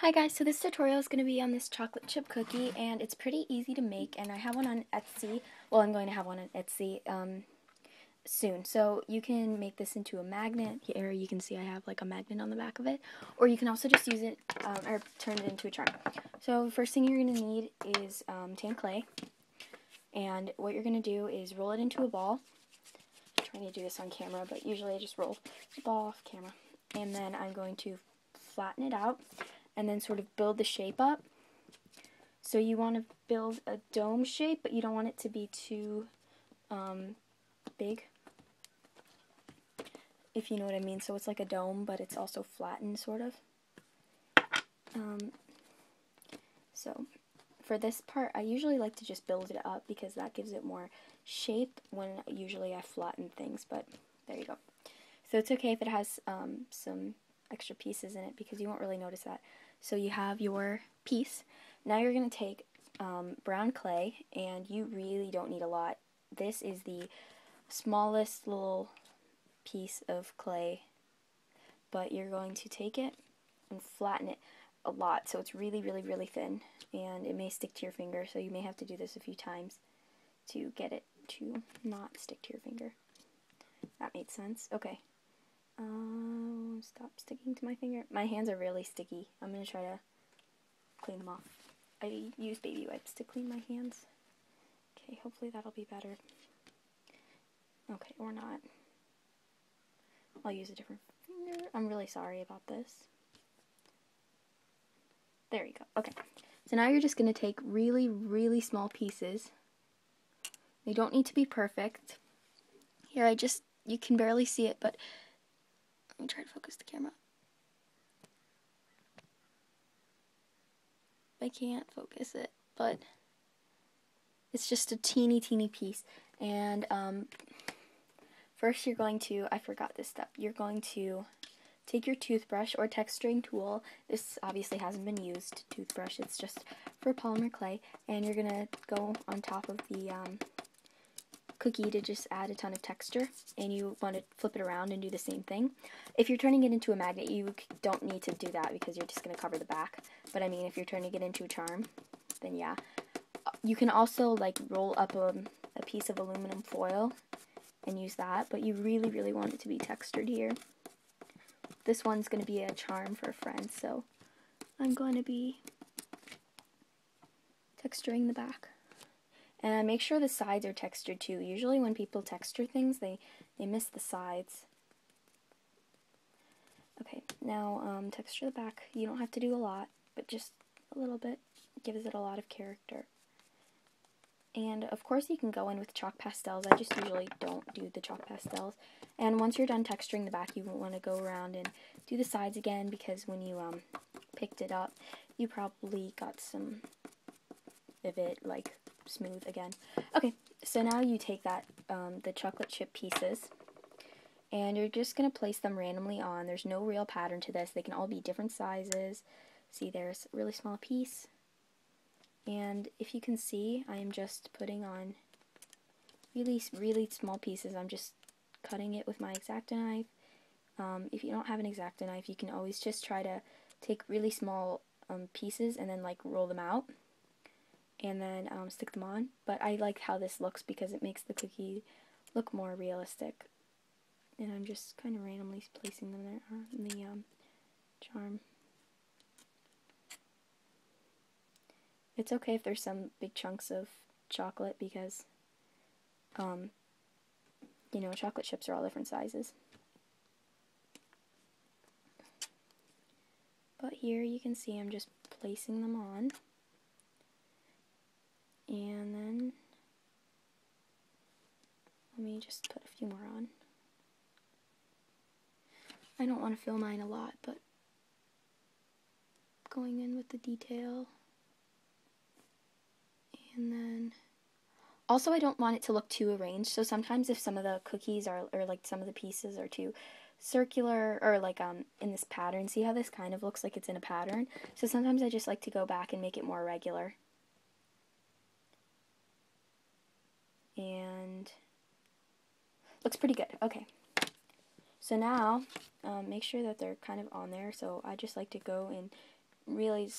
Hi guys, so this tutorial is going to be on this chocolate chip cookie, and it's pretty easy to make, and I have one on Etsy. Well, I'm going to have one on Etsy soon. So you can make this into a magnet. Here you can see I have like a magnet on the back of it, or you can also just use it or turn it into a charm. So first thing you're going to need is tan clay, and what you're going to do is roll it into a ball. I'm trying to do this on camera, but usually I just roll the ball off camera, and then I'm going to flatten it out and then sort of build the shape up. So you want to build a dome shape, but you don't want it to be too big, if you know what I mean. So it's like a dome, but it's also flattened, sort of. So for this part, I usually like to just build it up because that gives it more shape when usually I flatten things, but there you go. So it's okay if it has some extra pieces in it because you won't really notice that. So you have your piece. Now you're going to take brown clay, and you really don't need a lot. This is the smallest little piece of clay, but you're going to take it and flatten it a lot so it's really, really, really thin, and it may stick to your finger, so you may have to do this a few times to get it to not stick to your finger. That made sense? Okay. Stop sticking to my finger. My hands are really sticky. I'm going to try to clean them off. I use baby wipes to clean my hands. Okay, hopefully that'll be better. Okay, or not. I'll use a different finger. I'm really sorry about this. There you go. Okay, so now you're just going to take really, really small pieces. They don't need to be perfect. Here, you can barely see it, but let me try to focus the camera. I can't focus it, but it's just a teeny, teeny piece. And first you're going to, I forgot this step, you're going to take your toothbrush or texturing tool. This obviously hasn't been used, toothbrush, it's just for polymer clay, and you're going to go on top of the cookie to just add a ton of texture, and you want to flip it around and do the same thing. If you're turning it into a magnet, you don't need to do that because you're just going to cover the back, but I mean if you're turning it into a charm, then yeah. You can also like roll up a piece of aluminum foil and use that, but you really, really want it to be textured here. This one's going to be a charm for a friend, so I'm going to be texturing the back. And make sure the sides are textured too. Usually when people texture things, they miss the sides. Okay, now texture the back. You don't have to do a lot, but just a little bit. It gives it a lot of character. And of course you can go in with chalk pastels. I just usually don't do the chalk pastels. And once you're done texturing the back, you want to go around and do the sides again, because when you picked it up, you probably got some of it like smooth again. Okay, so now you take that the chocolate chip pieces, and you're just going to place them randomly on. There's no real pattern to this. They can all be different sizes. See, there's a really small piece. And if you can see, I am just putting on really, really small pieces. I'm just cutting it with my X-Acto knife. If you don't have an X-Acto knife, you can always just try to take really small pieces and then like roll them out and then stick them on. But I like how this looks because it makes the cookie look more realistic. And I'm just kind of randomly placing them there in the charm. It's okay if there's some big chunks of chocolate because, you know, chocolate chips are all different sizes. But here you can see I'm just placing them on. And then, let me just put a few more on. I don't want to fill mine a lot, but going in with the detail. And then, also I don't want it to look too arranged, so sometimes if some of the cookies are, or like some of the pieces are too circular, or like in this pattern, see how this kind of looks like it's in a pattern? So sometimes I just like to go back and make it more regular. And looks pretty good. Okay. So now, make sure that they're kind of on there, so I just like to go and really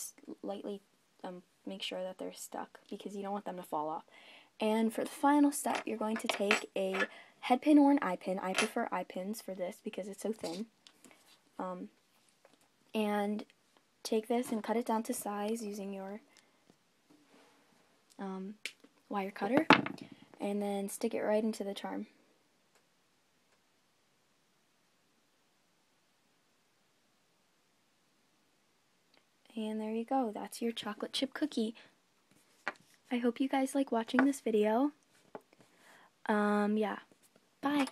lightly make sure that they're stuck because you don't want them to fall off. And for the final step, you're going to take a head pin or an eye pin. I prefer eye pins for this because it's so thin. And take this and cut it down to size using your wire cutter, and then stick it right into the charm. And there you go, that's your chocolate chip cookie. I hope you guys like watching this video. Yeah, bye.